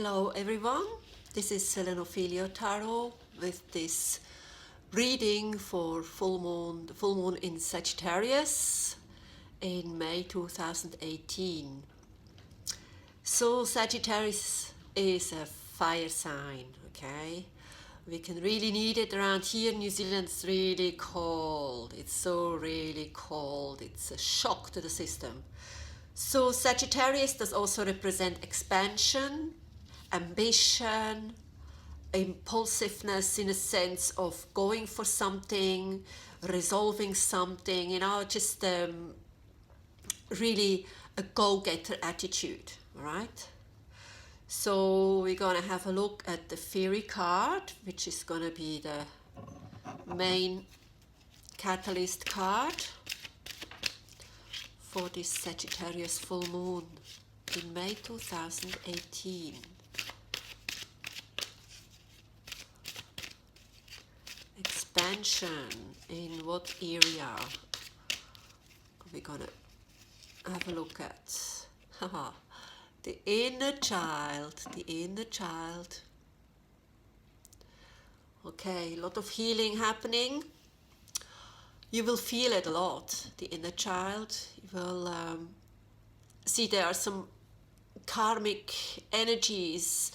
Hello everyone, this is Selenophilia Tarot with this reading for the full moon in Sagittarius in May 2018. So Sagittarius is a fire sign, okay? We can really need it around here. New Zealand's really cold. It's so really cold. It's a shock to the system. So Sagittarius does also represent expansion, ambition, impulsiveness in a sense of going for something, resolving something, just really a go-getter attitude, all right? So we're going to have a look at the Fairy card, which is going to be the main catalyst card for this Sagittarius full moon in May 2018. Expansion, in what area are we gonna have a look at? The inner child, the inner child. Okay, a lot of healing happening. You will feel it a lot, the inner child. You will see there are some karmic energies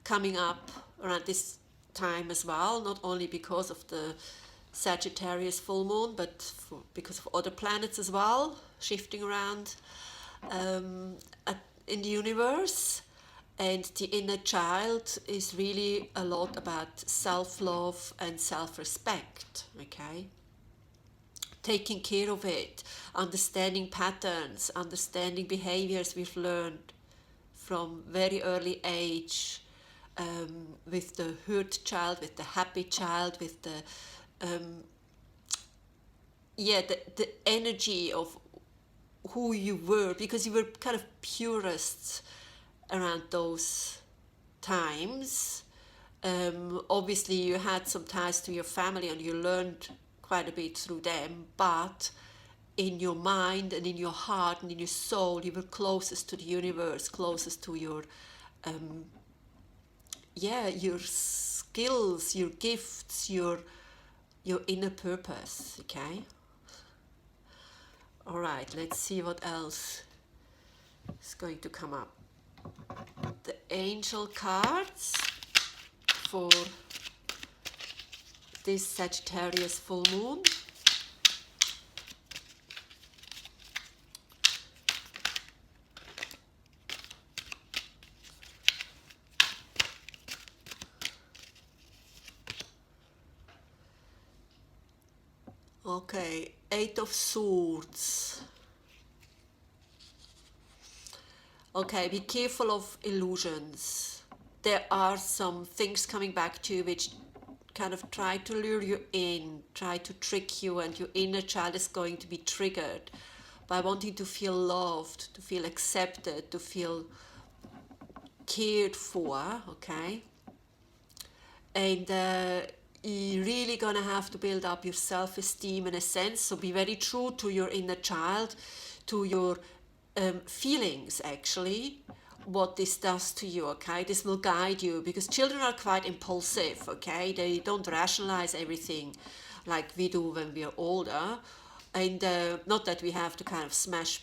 coming up around this time as well, not only because of the Sagittarius full moon, but because of other planets as well, shifting around in the universe. And the inner child is really a lot about self-love and self-respect, okay? Taking care of it, understanding patterns, understanding behaviors we've learned from very early age, with the hurt child, with the happy child, with the the energy of who you were, because you were kind of purists around those times. Obviously you had some ties to your family and you learned quite a bit through them, but in your mind and in your heart and in your soul you were closest to the universe, closest to your your skills, your gifts, your inner purpose, okay? All right, let's see what else is going to come up. The angel cards for this Sagittarius full moon. Okay, Eight of Swords. Okay, be careful of illusions. There are some things coming back to you which kind of try to lure you in, try to trick you, and your inner child is going to be triggered by wanting to feel loved, to feel accepted, to feel cared for, okay? And you're really gonna have to build up your self-esteem in a sense, so be very true to your inner child, to your feelings actually, what this does to you, okay? This will guide you, because children are quite impulsive, okay? They don't rationalize everything like we do when we are older, and not that we have to kind of smash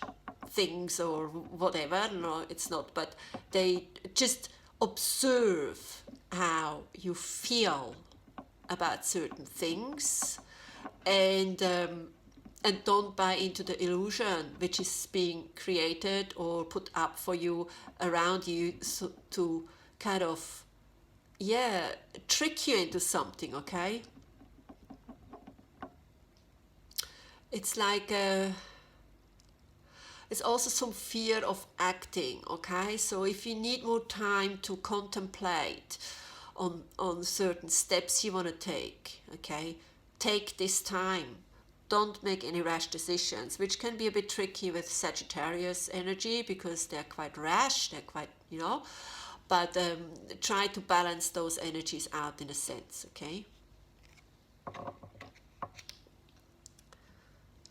things or whatever, no, it's not, but they just observe how you feel about certain things, and don't buy into the illusion which is being created or put up for you around you, so to kind of trick you into something, okay? It's like it's also some fear of acting, okay? So if you need more time to contemplate on certain steps you want to take, okay, take this time. Don't make any rash decisions, which can be a bit tricky with Sagittarius energy because they're quite rash, they're quite, but try to balance those energies out in a sense, okay?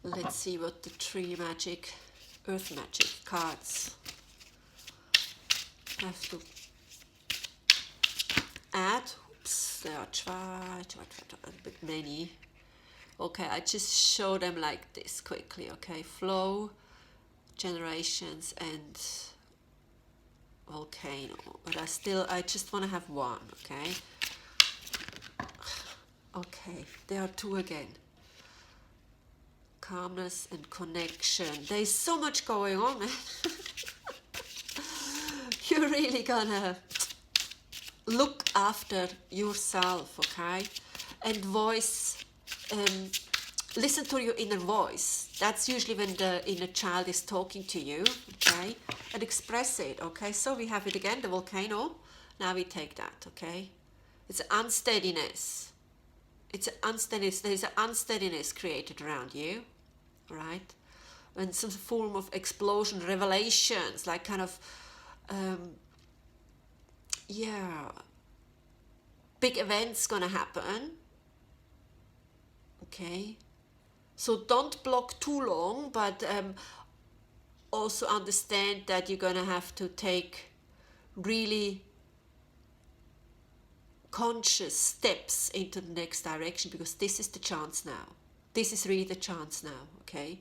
Let's see what the tree magic, earth magic cards have to add, oops, there are a bit many. Okay, I just show them like this quickly. Okay, flow, generations, and volcano. But I just want to have one. Okay. Okay, there are two again. Calmness and connection. There's so much going on, man. You're really gonna look after yourself, okay? And voice, listen to your inner voice. That's usually when the inner child is talking to you, okay? And express it, okay? So we have it again, the volcano. Now we take that, okay? It's unsteadiness. It's unsteadiness. There's an unsteadiness created around you, right? And some form of explosion, revelations, like kind of, yeah, big events gonna happen. Okay, so don't block too long, but also understand that you're gonna have to take really conscious steps into the next direction, because this is the chance now. This is really the chance now, okay?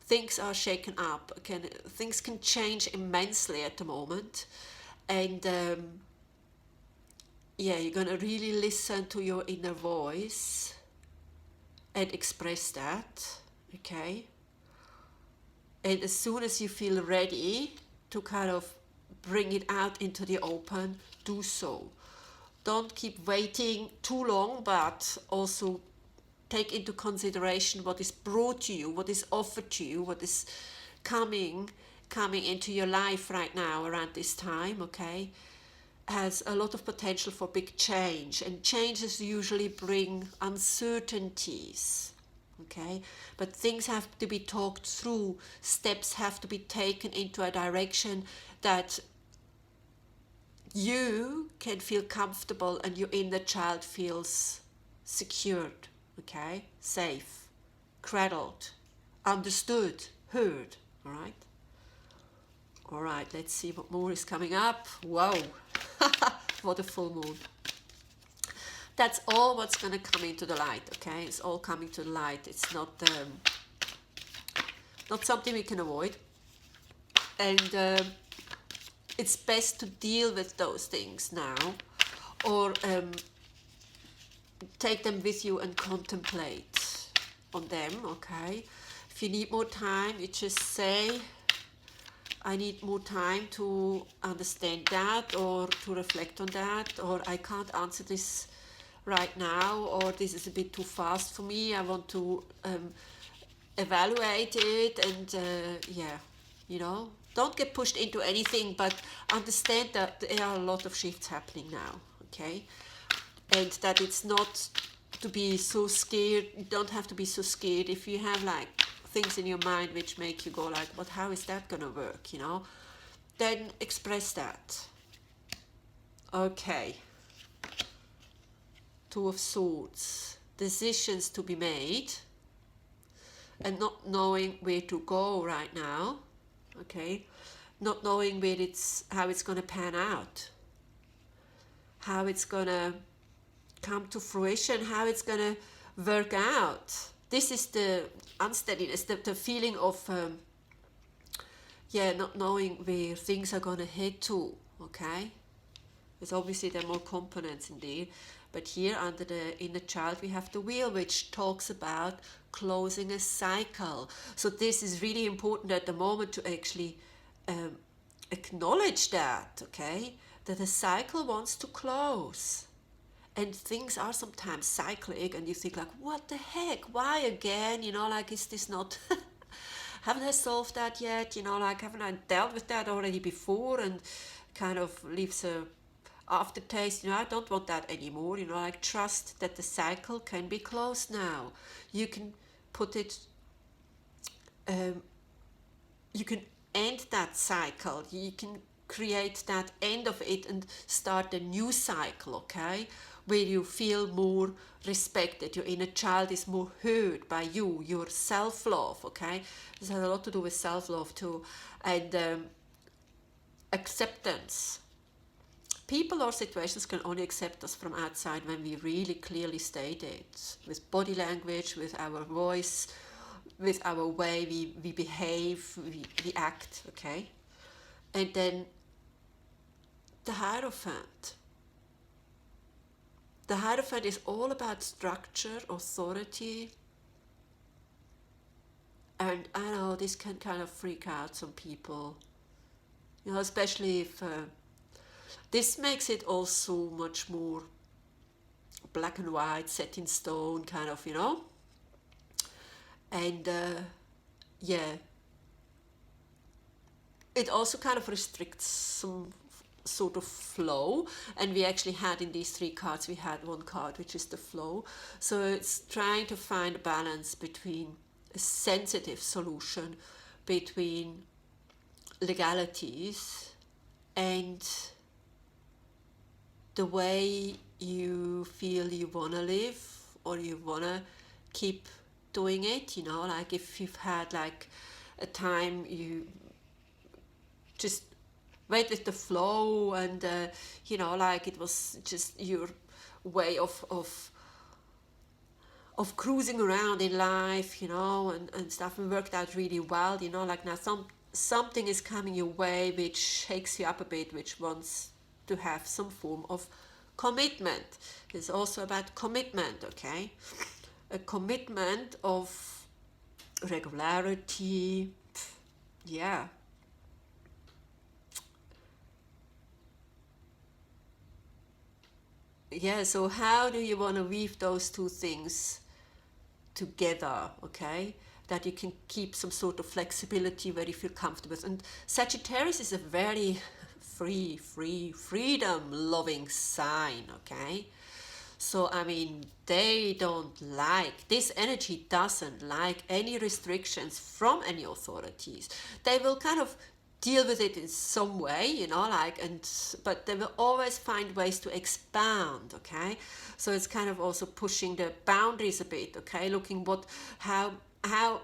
Things are shaken up. Things can change immensely at the moment. And yeah, you're going to really listen to your inner voice and express that, okay? And as soon as you feel ready to kind of bring it out into the open, do so. Don't keep waiting too long, but also take into consideration what is brought to you, what is offered to you, what is coming into your life right now around this time, okay? Has a lot of potential for big change, and changes usually bring uncertainties, okay? But things have to be talked through, steps have to be taken into a direction that you can feel comfortable and your inner child feels secured, okay? Safe, cradled, understood, heard, all right? All right, let's see what more is coming up. Whoa, what a full moon. That's all what's going to come into the light, okay? It's all coming to the light. It's not something we can avoid. And it's best to deal with those things now, or take them with you and contemplate on them, okay? If you need more time, you just say, I need more time to understand that, or to reflect on that, or I can't answer this right now, or this is a bit too fast for me, I want to evaluate it. And yeah, you know, don't get pushed into anything, but understand that there are a lot of shifts happening now, okay? And that it's not to be so scared. You don't have to be so scared. If you have like things in your mind which make you go like, but how is that gonna work, you know, then express that. Okay, Two of Swords, decisions to be made and not knowing where to go right now, okay? Not knowing how it's gonna pan out, how it's gonna come to fruition, how it's gonna work out. This is the unsteadiness, the feeling of not knowing where things are gonna head to, okay? There's obviously there are more components indeed, but here under the inner child we have the wheel, which talks about closing a cycle. So this is really important at the moment to actually acknowledge that, okay, that a cycle wants to close. And things are sometimes cyclic, and you think like, what the heck, why again, you know, like, is this not haven't I solved that yet, you know, like, haven't I dealt with that already before, and kind of leaves a aftertaste, you know, I don't want that anymore, you know, like, trust that the cycle can be closed now. You can put it, you can end that cycle, you can create that end of it and start a new cycle, okay, where you feel more respected, your inner child is more heard by you, your self-love, okay? This has a lot to do with self-love too, and acceptance, people or situations can only accept us from outside when we really clearly state it, with body language, with our voice, with our way we behave, we act, okay? And then the Hierophant. The Hierophant is all about structure, authority, and I know this can kind of freak out some people, you know, especially if this makes it also much more black and white, set in stone, kind of, you know. And yeah, it also kind of restricts some sort of flow. And we actually had in these three cards, we had one card which is the flow. So it's trying to find a balance between a sensitive solution, between legalities and the way you feel you want to live, or you want to keep doing it, you know, like if you've had like a time you just went with the flow, and you know, like it was just your way of cruising around in life, you know, and stuff, and worked out really well, you know, like now something is coming your way which shakes you up a bit, which wants to have some form of commitment. It's also about commitment, okay? A commitment of regularity, yeah. Yeah, so how do you want to weave those two things together, okay? That you can keep some sort of flexibility where you feel comfortable. And Sagittarius is a very freedom loving sign, okay? So I mean, they don't like, this energy doesn't like any restrictions from any authorities. They will kind of deal with it in some way, you know, like, and but they will always find ways to expand, okay? So it's kind of also pushing the boundaries a bit, okay? Looking how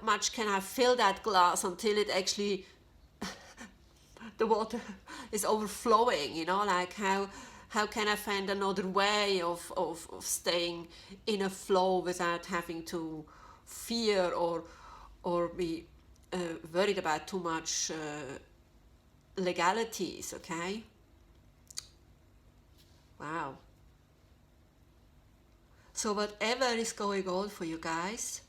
much can I fill that glass until it actually the water is overflowing, you know, like how can I find another way of staying in a flow without having to fear or be worried about too much legalities, okay? Wow. So whatever is going on for you guys,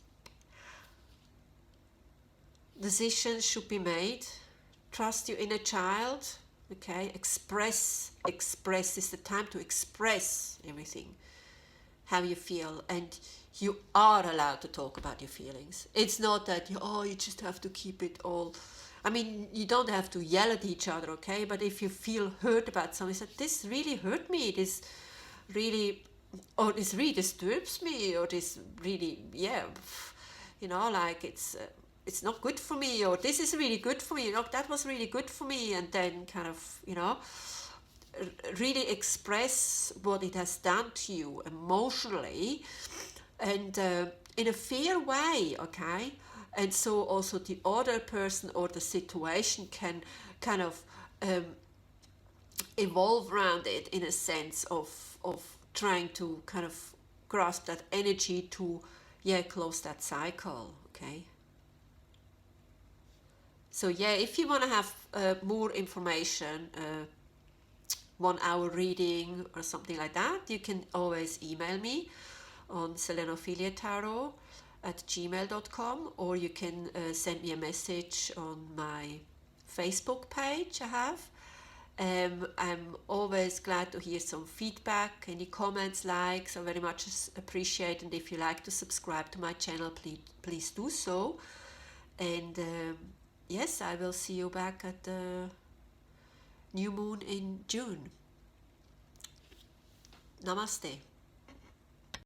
decisions should be made. Trust your inner child, okay? Express is the time to express everything, how you feel, and you are allowed to talk about your feelings. It's not that you just have to keep it all. I mean, you don't have to yell at each other, okay? But if you feel hurt about something, say, this really hurt me, this really, or this really disturbs me, or this really, yeah, you know, like it's not good for me, or this is really good for me, you know, that was really good for me, and then kind of, you know, really express what it has done to you emotionally, and in a fair way, okay? And so also the other person or the situation can kind of evolve around it in a sense of trying to kind of grasp that energy to, yeah, close that cycle, okay? So yeah, if you want to have more information, 1 hour reading or something like that, you can always email me on selenophiliatarot@gmail.com, or you can send me a message on my Facebook page I have. I'm always glad to hear some feedback, any comments, likes, are very much appreciated. And if you like to subscribe to my channel, please do so. And yes, I will see you back at the new moon in June. Namaste.